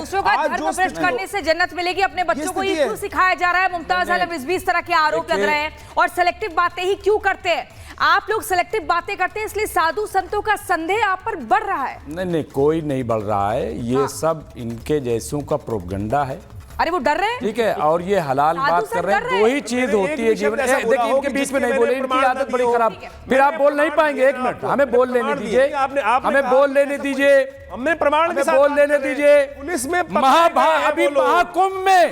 दूसरों का धर्म भ्रष्ट करने से जन्नत मिलेगी, अपने बच्चों को ये क्यों सिखाया जा रहा है? मुमताज आलम रिजवी इस तरह के आरोप लग रहे हैं और सेलेक्टिव बातें ही क्यों करते हैं? आप लोग सेलेक्टिव बातें करते हैं इसलिए साधु संतों का संदेह आप पर बढ़ रहा है। नहीं, कोई नहीं बढ़ रहा है, ये सब इनके जैसों का प्रोपगंडा है। अरे वो डर रहे हैं, ठीक है, और ये हलाल बात कर रहे हैं। दो ही चीज होती है जीवन में। देखिए, इनके बीच में नहीं बोले, इनकी आदत बड़ी खराब। फिर आप बोल नहीं पाएंगे, एक मिनट हमें बोल लेने दीजिए, हमें बोल लेने दीजिए, हमने प्रमाण के साथ बोल लेने दीजिए। पुलिस में अभी महाकुंभ में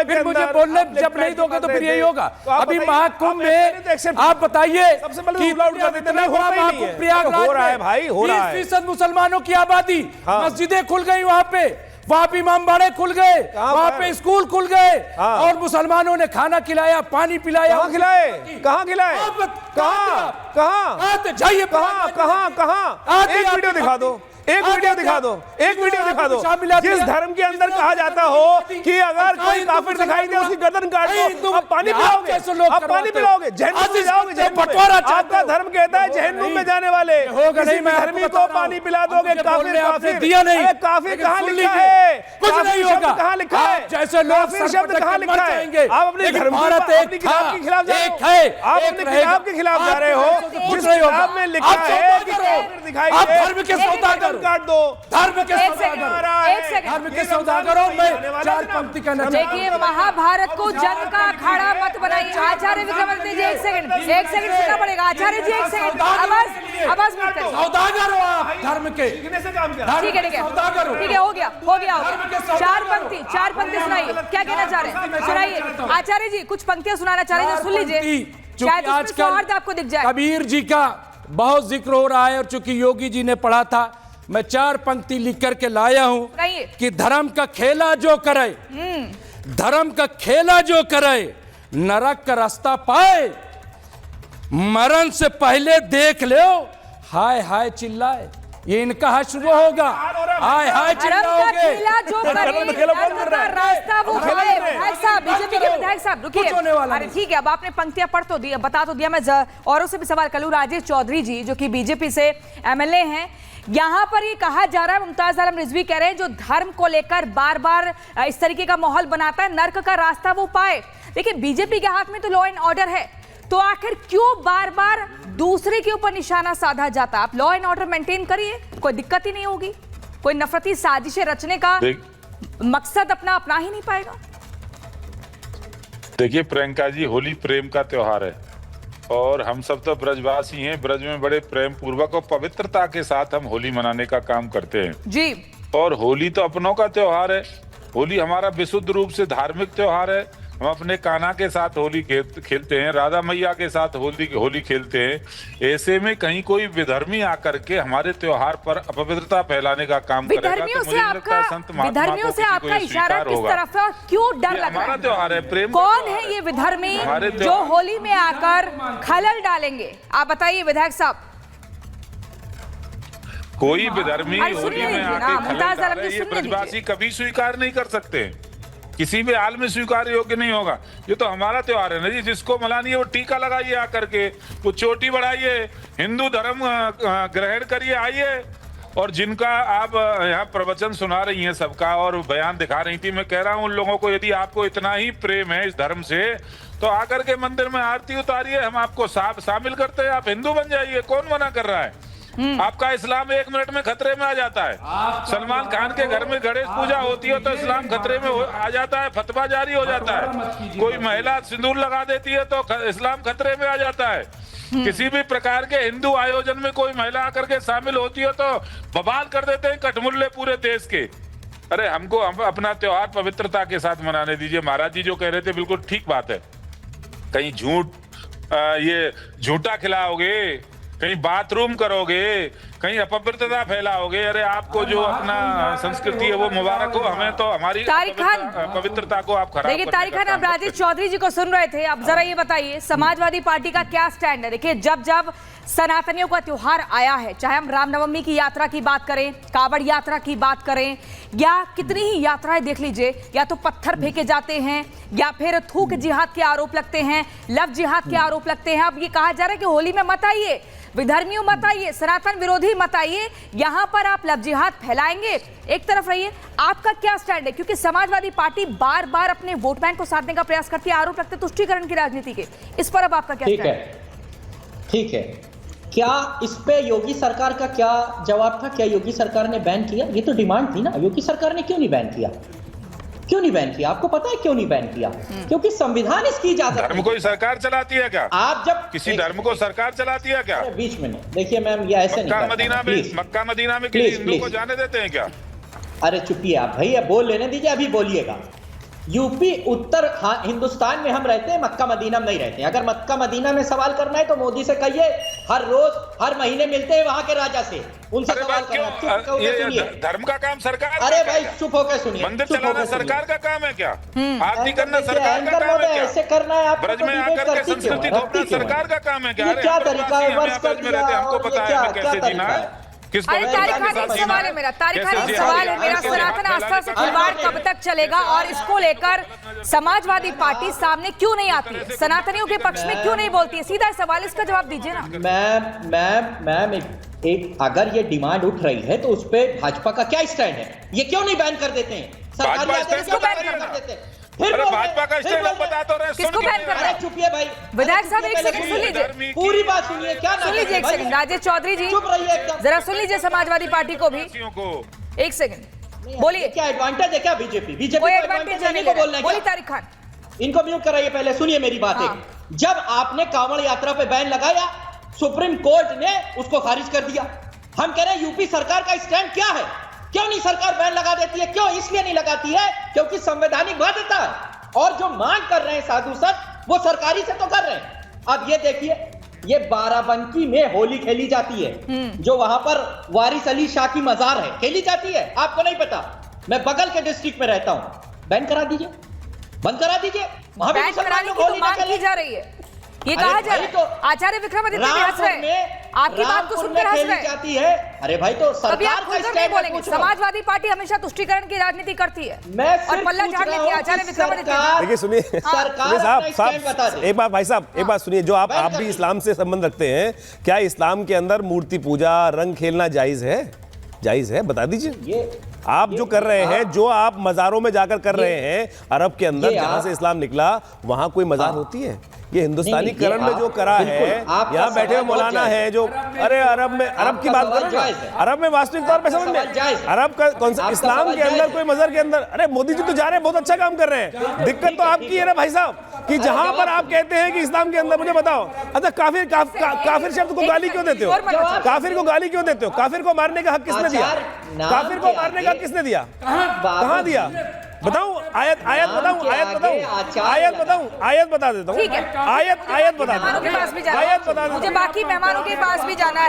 फिर मुझे बोलने जब नहीं दोगे तो फिर यही होगा। अभी महाकुंभ में आप बताइए कि इतना बड़ा महाकुंभ प्रयागराज में 20% मुसलमानों की आबादी, मस्जिदें खुल गई वहां पे इमामबाड़े खुल गए, वहां पे स्कूल खुल गए और मुसलमानों ने खाना खिलाया, पानी पिलाया। कहाँ खिलाए? कहाँ जाइए, कहाँ एक वीडियो दिखा दो, एक वीडियो दिखा दो जिस धर्म के अंदर कहा जाता हो कि अगर कोई काफिर दिखाई दे उसकी गर्दन काट दो। आप पानी पिलाओगे, जहन्नुम में जाओगे। आपका धर्म कहता है जहन्नुम में जाने वाले धर्मी को पानी पिला दोगे। काफिर कहाँ लिखा है? कुछ नहीं होगा। कहाँ लिखा है? जैसे लोग शब्द कहाँ लिखा है? आप अपने धर्म के खिलाफ जा रहे हो, आप अपने किताब के खिलाफ जा रहे हो। जिस किताब में लिखा है कि काफिर दिखाई दे, धर्म के सौदागर काट दो, धर्म के सौदागरों में चार पंक्ति कहना। देखिए, महाभारत को जंग का अखाड़ा मत बनाइए। आचार्य विक्रमादित्य जी, एक सेकंड सुनना पड़ेगा। आचार्य जी, एक सेकंड आवाज मत करिए। सौदागर हो आप, धर्म के। ठीक है, हो गया। चार पंक्ति सुनाइए, क्या कहना चाह रहे हैं? सुनाइए आचार्य जी, कुछ पंक्तियां सुनाना चाह रहे हैं, सुन लीजिए, शायद उसमें सौहार्द आपको दिख जाए। कबीर जी का बहुत जिक्र हो रहा है और चूंकि योगी जी ने पढ़ा था, मैं चार पंक्ति लिख करके लाया हूं कि धर्म का खेला जो करे, नरक का रास्ता पाए, मरण से पहले देख लो, हाय हाय चिल्लाए। ये इनका हश्र होगा, हाय हाय चिल्लाओगे। बीजेपी के विधायक साहब रुकिए। अरे ठीक है, अब आपने पंक्तियां पढ़ तो दी, बता तो दिया। मैं औरों से भी सवाल कर लूं। राजेश चौधरी जी जो कि बीजेपी से एमएलए हैं, यहां पर ये कहा जा रहा है, मुमताज आलम रिजवी कह रहे हैं, जो धर्म को लेकर बार बार इस तरीके का माहौल बनाता है, नर्क का रास्ता वो पाए। देखिए, बीजेपी के हाथ में तो लॉ एंड ऑर्डर है, तो आखिर क्यों बार बार दूसरे के ऊपर निशाना साधा जाता? आप लॉ एंड ऑर्डर मेंटेन करिए, कोई दिक्कत ही नहीं होगी। कोई नफरती साजिशें रचने का मकसद अपना ही नहीं पाएगा। देखिए प्रियंका जी, होली प्रेम का त्योहार है और हम सब तो ब्रजवासी हैं। ब्रज में बड़े प्रेम पूर्वक और पवित्रता के साथ हम होली मनाने का काम करते हैं जी। और होली तो अपनों का त्योहार है। होली हमारा विशुद्ध रूप से धार्मिक त्योहार है। हम अपने कान्हा के साथ होली खेलते हैं, राधा मैया के साथ होली खेलते हैं। ऐसे में कहीं कोई विधर्मी आकर के हमारे त्योहार पर अपवित्रता फैलाने का काम करेगा तो मुझे लगता है संत महात्मा को किसी को ये स्वीकार होगा। क्यों डर लग रहा है? हमारा त्योहार है, प्रेम। कौन है ये विधर्मी जो होली में आकर खलल डालेंगे? आप बताइए विधायक साहब। कोई विधर्मी होली में आके खलल डाले, ये ब्रजवासी कभी स्वीकार नहीं कर सकते, किसी भी हाल में स्वीकार योग्य नहीं होगा। ये तो हमारा त्योहार है ना जी। जिसको मनानी है वो टीका लगाइए आकर के, वो चोटी बढ़ाइए, हिंदू धर्म ग्रहण करिए, आइए। और जिनका आप यहाँ प्रवचन सुना रही हैं सबका और बयान दिखा रही थी, मैं कह रहा हूँ उन लोगों को, यदि आपको इतना ही प्रेम है इस धर्म से तो आकर के मंदिर में आरती उतारिए, हम आपको शामिल करते हैं, आप हिंदू बन जाइए। कौन मना कर रहा है? आपका इस्लाम 1 मिनट में खतरे में आ जाता है। सलमान खान के घर में गणेश पूजा होती है तो इस्लाम खतरे में आ जाता है, फतवा जारी हो जाता है। कोई महिला सिंदूर लगा देती है तो इस्लाम खतरे में आ जाता है। किसी भी प्रकार के हिंदू आयोजन में कोई महिला आकर के शामिल होती है तो बवाल कर देते हैं कठमुल्ले पूरे देश के। अरे हम अपना त्योहार पवित्रता के साथ मनाने दीजिए। महाराज जी जो कह रहे थे बिल्कुल ठीक बात है। कहीं ये झूठा खिलाओगे, कहीं बाथरूम करोगे, कहीं अपवित्रता फैलाओगे। अरे आपको जो अपना संस्कृति है वो मुबारक हो, हमें तो हमारी पवित्रता को आप खराब। देखिए तारिक खान, आप राजेश चौधरी जी को सुन रहे थे, अब जरा ये बताइए समाजवादी पार्टी का क्या स्टैंड है? देखिए, जब सनातनियों का त्योहार आया है, चाहे हम रामनवमी की यात्रा की बात करें, कावड़ यात्रा की बात करें, या कितनी ही यात्राएं देख लीजिए, या तो पत्थर फेंके जाते हैं या फिर थूक जिहाद के आरोप लगते हैं, लव जिहाद के आरोप लगते हैं। अब ये कहा जा रहा है कि होली में मत आइए, विधर्मियों मत आइए, सनातन विरोधी ही मत आइए, यहां पर आप लव जिहाद फैलाएंगे। एक तरफ रहिए, आपका क्या स्टैंड है? क्योंकि समाजवादी पार्टी बार बार अपने वोट बैंक को साधने का प्रयास करती है, आरोप लगते तुष्टीकरण की राजनीति के, इस पर अब आपका क्या स्टैंड है? ठीक है, क्या इस पे योगी सरकार का क्या जवाब था? क्या योगी सरकार ने बैन किया? ये तो डिमांड थी ना, योगी सरकार ने क्यों नहीं बैन किया? क्यों नहीं बैन किया? आपको पता है क्यों नहीं बैन किया? क्योंकि संविधान इसकी इजाजत धर्म को सरकार चलाती है क्या? आप जब किसी धर्म को सरकार चलाती है क्या? बीच में देखिए मैम, ये ऐसे नहीं मक्का मदीना में किसी हिंदू को जाने देते हैं क्या? अरे चुपिए आप भैया, बोल लेने दीजिए, अभी बोलिएगा। यूपी उत्तर हिंदुस्तान में हम रहते हैं, मक्का मदीना में नहीं रहते हैं। अगर मक्का मदीना में सवाल करना है तो मोदी से कहिए, हर रोज हर महीने मिलते हैं वहां के राजा से, उनसे सवाल करना। ये धर्म का काम सरकार? अरे भाई चुप होकर सुनिए। मंदिर चलाना सरकार का काम है क्या? आरती करना सरकार का काम है क्या? ऐसे करना है आप ब्रज में आकर के संस्कृति थोपना सरकार का काम है क्या? क्या तरीका है? ब्रज में रहते, हमको पता है हमें कैसे जीना है। अरे तारीखानी सवाल है मेरा, तारीखानी सवाल है मेरा, सनातन आस्था से खिलवाड़ कब तक चलेगा और इसको लेकर समाजवादी पार्टी सामने क्यों नहीं आती है? सनातनियों के पक्ष में क्यों नहीं बोलती है? सीधा सवाल, इसका जवाब दीजिए ना। मैम एक अगर ये डिमांड उठ रही है तो उस पे भाजपा का क्या स्टैंड है? ये क्यों नहीं बैन कर देते हैं? सरकारी आदेश क्यों बैन कर देते हैं? अरे भाजपा का स्टैंड बता तो रहे, किसको बैन कर रहे हैं? चुपिए भाई, विधायक साहब एक सेकंड सुन लीजिए, पूरी बात सुनिए। क्या सुन लीजिए एक सेकंड, राजेश चौधरी जी चुप रहिए एकदम, जरा सुन लीजिए समाजवादी पार्टी को भी एक सेकंड बोलिए। क्या एडवांटेज है क्या बीजेपी कोई एडवांटेज नहीं को बोलना है? बोली तारिक खान, इनको म्यूट कराइए। पहले सुनिए मेरी बात है। जब आपने कांवड़ यात्रा पे बैन लगाया, सुप्रीम कोर्ट ने उसको खारिज कर दिया। हम कह रहे हैं यूपी सरकार का स्टैंड क्या है? क्यों नहीं सरकार बैन लगा देती है? क्यों इसलिए नहीं लगाती है? क्योंकि संवैधानिक बाध्यता है, और जो मांग कर रहे हैं साधु संत वो सरकारी से तो कर रहे हैं। अब ये देखिए, ये बाराबंकी में होली खेली जाती है, जो वहां पर वारिस अली शाह की मजार है, खेली जाती है। आपको नहीं पता? मैं बगल के डिस्ट्रिक्ट में रहता हूं। बैन करा दीजिए, बंद करा दीजिए। वहां बैन कराने की तो मांग की जा रही है, ये कहा जा रहा है। आचार्य विक्रमादित्य भी हंस रहे हैं, आपकी बात को सुनकर हंस रहे हैं। जाती है। अरे भाई तो सरकार का स्टैंड बोलेंगे, समाजवादी पार्टी हमेशा तुष्टीकरण की राजनीति करती है और पल्ला झाड़ लेती है। आचार्य विक्रमादित्य, देखिए सुनिए साहब, एक बात भाई साहब, एक बात सुनिए। जो आप भी इस्लाम से संबंध रखते हैं, क्या इस्लाम के अंदर मूर्ति पूजा, रंग खेलना जायज है? जायज है? बता दीजिए। आप जो कर रहे हैं, जो आप मजारों में जाकर कर रहे हैं अरब के अंदर, जहां से इस्लाम निकला, वहां कोई मजार होती है? ये हिंदुस्तानी करण में जो करा है, यहाँ बैठे हुए मौलाना है जो, अरे अरब में, अरब की बात करो ना, अरब में वास्तविक तौर पे समझ में, अरब का कौन सा इस्लाम के अंदर कोई मजहर के अंदर? अरे मोदी जी तो जा रहे हैं, बहुत अच्छा काम कर रहे हैं। दिक्कत तो आपकी है ना भाई साहब, कि जहां पर आप कहते हैं कि इस्लाम के अंदर, मुझे बताओ, अच्छा काफिर शब्द को गाली क्यों देते हो? काफिर को गाली क्यों देते हो? काफिर को मारने का हक किसने दिया? काफिर को मारने का हक किसने दिया? कहां दिया? बताऊं? आयत बताऊं? आयत बता देता हूं। ठीक है, आयत बता देता हूं। मुझे बाकी मेहमानों के पास भी जाना है।